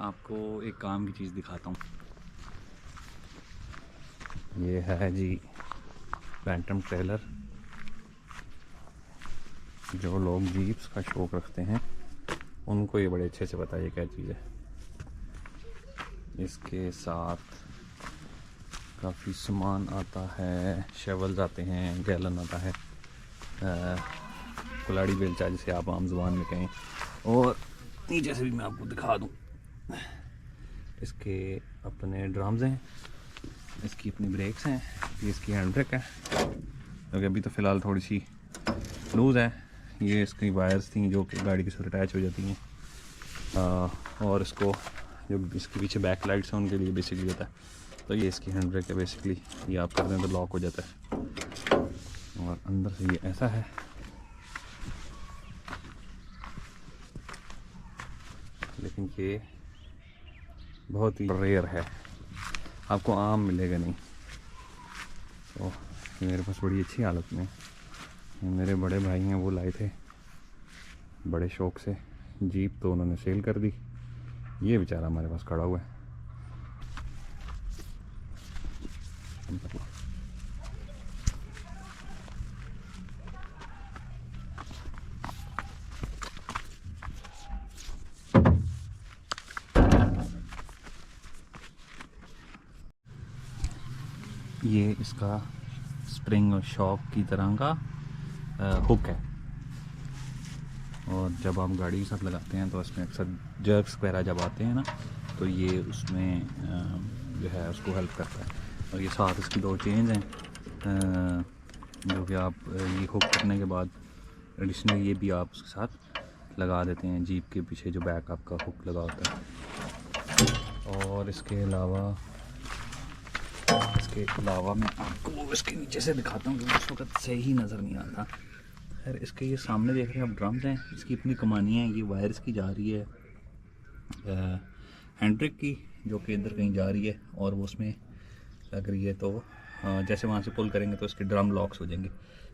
आपको एक काम की चीज़ दिखाता हूँ। ये है जी फैंटम ट्रेलर। जो लोग जीप्स का शौक़ रखते हैं उनको ये बड़े अच्छे से पता है ये क्या चीज़ है। इसके साथ काफ़ी सामान आता है, शेवल्स आते हैं, गैलन आता है, कुल्हाड़ी बेलचा जिसे आप आम जुबान में कहें। और नीचे से भी मैं आपको दिखा दूँ, इसके अपने ड्रम्स हैं, इसकी अपनी ब्रेक्स हैं, ये इसकी हैंड ब्रेक है क्योंकि अभी तो फ़िलहाल थोड़ी सी लूज़ है। ये इसकी वायर्स थी जो कि गाड़ी के साथ अटैच हो जाती हैं, और इसको जो इसके पीछे बैक लाइट्स हैं उनके लिए बेसिकली होता है। तो ये इसकी हैंड ब्रेक है बेसिकली, ये आप कर दें तो लॉक हो जाता है। और अंदर से ये ऐसा है, लेकिन ये बहुत ही रेयर है, आपको आम मिलेगा नहीं। तो मेरे पास बड़ी अच्छी हालत में मेरे बड़े भाई हैं, वो लाए थे बड़े शौक़ से जीप, तो उन्होंने सेल कर दी। ये बेचारा हमारे पास खड़ा हुआ है। ये इसका स्प्रिंग और शॉक की तरह का हुक है, और जब आप गाड़ी के साथ लगाते हैं तो इसमें अक्सर जर्क्स वगैरह जब आते हैं ना, तो ये उसमें जो है उसको हेल्प करता है। और ये साथ इसकी दो चेन्स हैं जो कि आप ये हुक करने के बाद एडिशनल ये भी आप उसके साथ लगा देते हैं जीप के पीछे जो बैक आपका हुक लगा होता है। और इसके अलावा मैं आपको इसके नीचे से दिखाता हूँ क्योंकि उस वक्त सही नज़र नहीं आता। खैर, इसके ये सामने देख रहे हैं आप ड्रम्स हैं, इसकी अपनी कमानियाँ हैं। ये वायर्स की जा रही है हैंड्रिक की, जो कि इधर कहीं जा रही है और वो उसमें लग रही है। तो जैसे वहाँ से पुल करेंगे तो इसके ड्रम लॉक्स हो जाएंगे।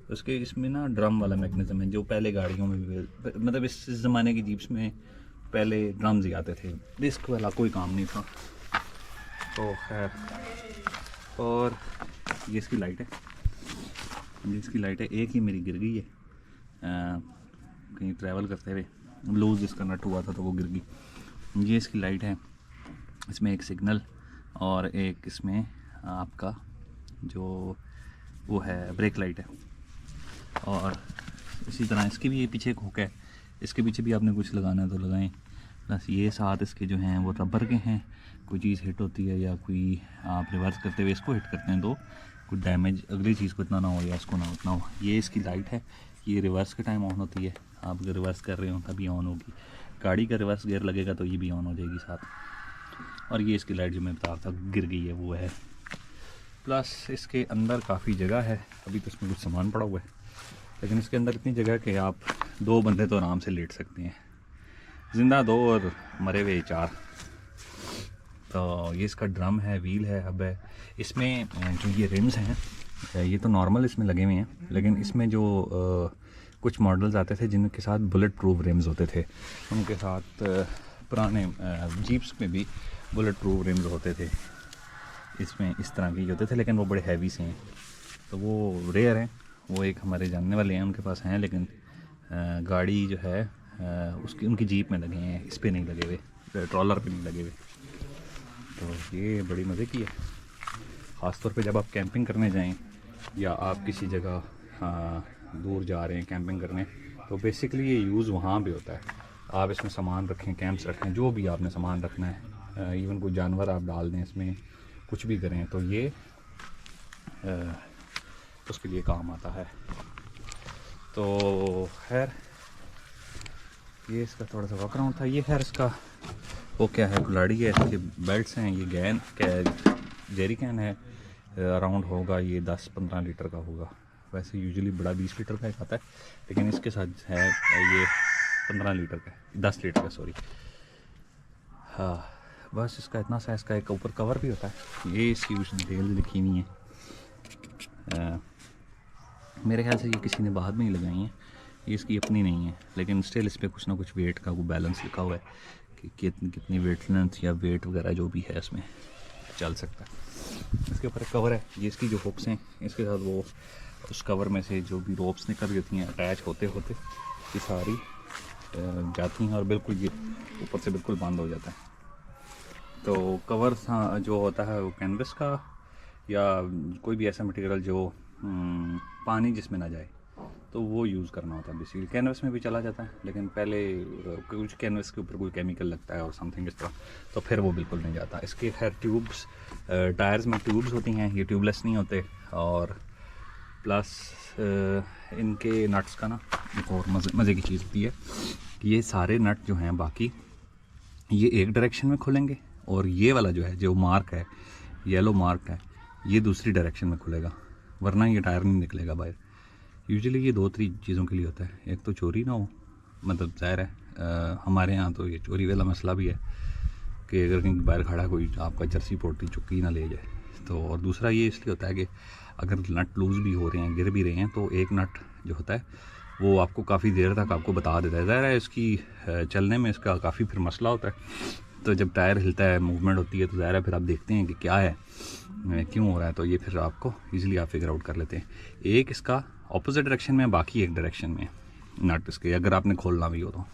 तो इसके इसमें ना ड्रम वाला मैकेनिज़्म है जो पहले गाड़ियों में भी, मतलब इस ज़माने की जीप्स में पहले ड्रम्स ही आते थे, डिस्क वाला कोई काम नहीं था। तो खैर, और ये इसकी लाइट है, एक ही मेरी गिर गई है कहीं ट्रैवल करते हुए, लूज़ इसका नट हुआ था तो वो गिर गई। ये इसकी लाइट है, इसमें एक सिग्नल और एक इसमें आपका जो वो है ब्रेक लाइट है। और इसी तरह इसके भी ये पीछे एक हुक है, इसके पीछे भी आपने कुछ लगाना है तो लगाएं। प्लस ये साथ इसके जो हैं वो रबर के हैं, कोई चीज़ हिट होती है या कोई आप रिवर्स करते हुए इसको हिट करते हैं तो कोई डैमेज अगली चीज़ को इतना ना हो या इसको ना उतना हो। ये इसकी लाइट है, ये रिवर्स के टाइम ऑन होती है, आप अगर रिवर्स कर रहे हो तभी ऑन होगी। गाड़ी का रिवर्स गियर लगेगा तो ये भी ऑन हो जाएगी साथ। और ये इसकी लाइट जो मैं बता रहा था गिर गई है वो है। प्लस इसके अंदर काफ़ी जगह है, अभी तो इसमें कुछ सामान पड़ा हुआ है, लेकिन इसके अंदर इतनी जगह कि आप 2 बंदे तो आराम से लेट सकते हैं, ज़िंदा 2 और मरे हुए 4। तो ये इसका ड्रम है, व्हील है, हब है। इसमें जो ये रिम्स हैं ये तो नॉर्मल इसमें लगे हुए हैं, लेकिन इसमें जो कुछ मॉडल्स आते थे जिनके साथ बुलेट प्रूफ रिम्स होते थे, उनके साथ पुराने जीप्स में भी बुलेट प्रूफ रिम्स होते थे। इसमें इस तरह के होते थे, लेकिन वो बड़े हैवी से हैं, तो वो रेयर हैं। वो एक हमारे जानने वाले हैं, उनके पास हैं, लेकिन गाड़ी जो है उनकी जीप में लगे हैं, इस पर नहीं लगे हुए, ट्रॉलर पे नहीं लगे हुए। तो ये बड़ी मज़े की है, ख़ासतौर पे जब आप कैंपिंग करने जाएं या आप किसी जगह दूर जा रहे हैं कैंपिंग करने, तो बेसिकली ये यूज़ वहाँ भी होता है। आप इसमें सामान रखें, कैंप्स रखें, जो भी आपने सामान रखना है, इवन कोई जानवर आप डाल दें इसमें, कुछ भी करें तो ये उसके लिए काम आता है। तो खैर, ये इसका थोड़ा सा बैकग्राउंड था। ये खैर इसका वो क्या है, कुल्हाड़ी है, इसके बेल्ट्स हैं, ये गैन जेरी कैन है, अराउंड होगा ये 10-15 लीटर का होगा। वैसे यूजुअली बड़ा 20 लीटर का एक आता है, लेकिन इसके साथ है ये 15 लीटर का, 10 लीटर का सॉरी। हाँ, बस इसका इतना सा, इसका एक ऊपर कवर भी होता है। ये इसकी कुछ डिटेल्स लिखी हुई हैं, मेरे ख्याल से ये किसी ने बाद में ही लगाई हैं, ये इसकी अपनी नहीं है, लेकिन स्टिल इस पर कुछ ना कुछ वेट का वो बैलेंस लिखा हुआ है कि कितनी वेट लेंथ या वेट वगैरह जो भी है इसमें चल सकता है। इसके ऊपर कवर है, ये इसकी जो हुक्स हैं इसके साथ वो उस कवर में से जो भी रोप्स निकल जाती हैं अटैच होते होते ये सारी जाती हैं और बिल्कुल ये ऊपर से बिल्कुल बंद हो जाता है। तो कवर जो होता है वो कैनवस का या कोई भी ऐसा मटेरियल जो पानी जिसमें ना जाए तो वो यूज़ करना होता है। बेसिकली कैनवस में भी चला जाता है, लेकिन पहले कुछ कैनवस के ऊपर कोई केमिकल लगता है और समथिंग इस तरह, तो फिर वो बिल्कुल नहीं जाता। इसके खैर ट्यूब्स, टायर्स में ट्यूब्स होती हैं, ये ट्यूबलेस नहीं होते। और प्लस इनके नट्स का ना एक और मज़े की चीज़ होती है कि ये सारे नट जो हैं बाकी ये एक डायरेक्शन में खुलेंगे और ये वाला जो है, जो मार्क है, येलो मार्क है, ये दूसरी डायरेक्शन में खुलेगा, वरना ये टायर नहीं निकलेगा बाहर। यूजुअली ये 2-3 चीज़ों के लिए होता है। एक तो चोरी ना हो, मतलब ज़ाहिर है हमारे यहाँ तो ये चोरी वाला मसला भी है कि अगर कहीं बाहर खड़ा कोई आपका जर्सी पोल्ट्री चुक्की ना ले जाए तो। और दूसरा ये इसलिए होता है कि अगर नट लूज़ भी हो रहे हैं, गिर भी रहे हैं, तो एक नट जो होता है वो आपको काफ़ी देर तक आपको बता देता है। ज़ाहिर है इसकी चलने में इसका काफ़ी फिर मसला होता है। तो जब टायर हिलता है, मूवमेंट होती है, तो ज़ाहिर है फिर आप देखते हैं कि क्या है, क्यों हो रहा है, तो ये फिर आपको ईज़िली आप फिगर आउट कर लेते हैं। एक इसका ऑपोजिट डायरेक्शन में, बाकी एक डायरेक्शन में नट इसके, अगर आपने खोलना भी हो तो।